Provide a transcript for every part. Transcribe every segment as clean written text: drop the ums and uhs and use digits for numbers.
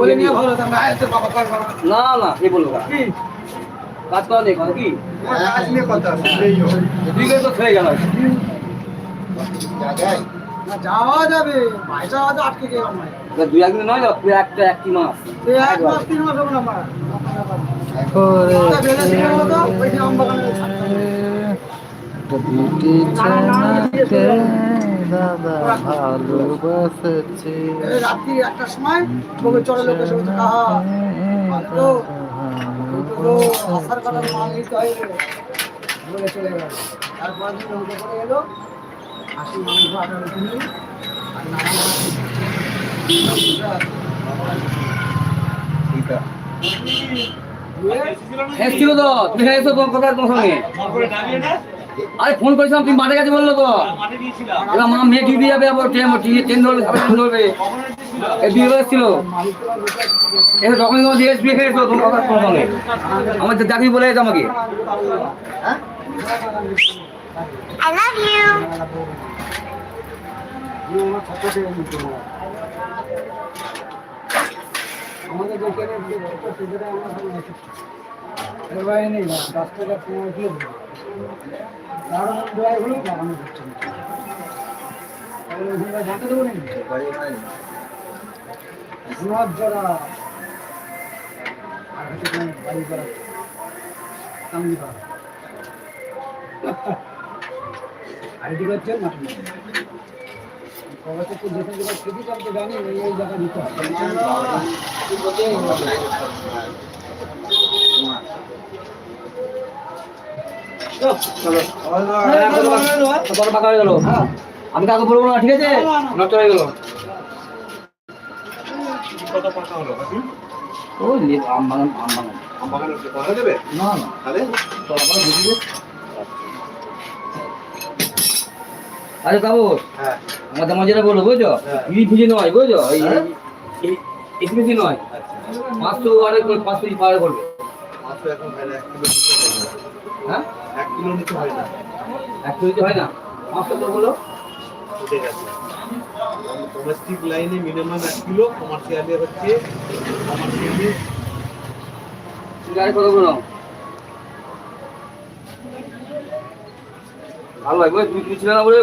বলে নিয়ে ভালো না না কি বলবো কাজ করা নেই কথা কি কাজ নিয়ে কথা বিকেল তো ছেড়ে গেল না যাওয়া যাবে পয়সা হয়তো আটকে গেল দুই একদিন নয় তুই একটা একটি মাস এক মাস 3 মাস হবে না আমার রাত্রি 1টার সময় বলে চলে লোকের সঙ্গে আসার কথা মাল নিতে হয় বলে চলে গেল তারপর দিন নৌকো করে এলো হাসি মাংস আটা কিনে আর এসেছিল তো তুমি এসো তোমার কথা তোমার সঙ্গে আরে ফোন করেছিলাম তুমি মাঠে গেছে বললো তো এবার মা মেয়ে ডিউটি যাবে আবার ট্রেন ধরবে ট্রেন ধরবে এই বিয়ে এসেছিল এসে তখন তোমার দিয়ে বিয়ে খেয়েছো তোমার কথা তোমার সঙ্গে আমার চাকরি বলে গেছে আমাকে I love you. আমাদের যেখানে আমরা নেই 10 টাকা কমে দিয়ে কারণ ড্রাইভ হলো লাগানো হচ্ছে না তাহলে জানতে দেবো নাকি সমাজ যারা আর হচ্ছে বাড়ি করা কামনি করা আইডি করছেন না কবে থেকে যেখানে যেখানে খেতে করতে জানি এই জায়গা দিতে হবে আমি কাউকে বলবো না ঠিক আছে নষ্ট হয়ে গেল আরে বাবু আমাদের মজাটা বললো বুঝছো ইলিশ নয় বুঝছো এই নয় 500 আরে 500 পার করবে হ্যাঁ 1 কিলো নিতে হয় না 1 কিলো হয় না 500 তো বলো উঠে গেছে ডোমেস্টিক লাইনে মিনিমাম 1 কিলো কমার্শিয়ালে হচ্ছে কমার্শিয়ালে গাড়ি কত বলো ভালো ভাই তুমি কিছু ছিল না বলে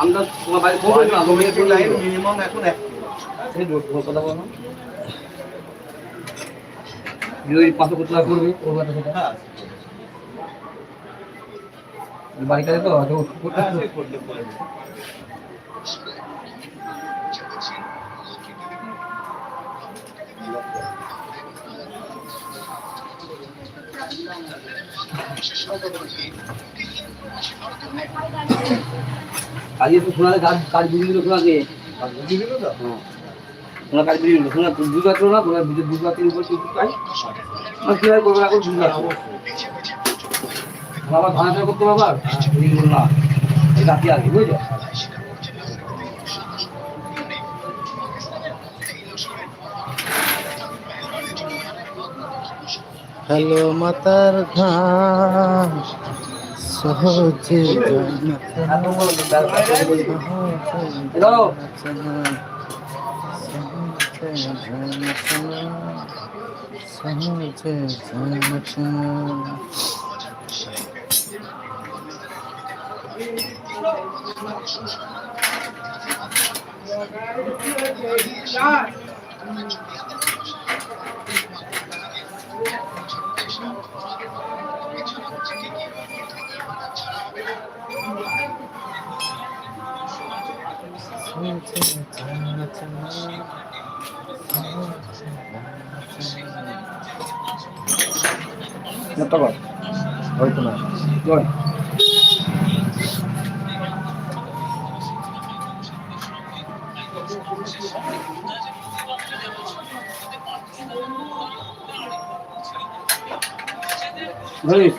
আমরা তোমার বাড়ি ফোন করেছিলাম ডোমেস্টিক লাইন মিনিমাম এখন 1 কিলো এই কথা বলো যদি 500 কত টাকা করবে ওর কথা সেটা হ্যাঁ বাড়ি কাছে তো করলে করে কাজে তো শোনা কাজ বুঝে দিল শোনাকে বুঝে দিল তো হ্যাঁ শোনা কাজ বুঝে দিল শোনা বুঝতে পারছো না তোমার বুঝতে পারছি উপর চুপ চাই আমার কীভাবে করবো এখন বুঝতে পারছো আবার ভাড়া করতে হবে আবার বললাম রাখি আগে বুঝছো হ্যালো মাতার ঘাম সহজে হয়তো না ধরিস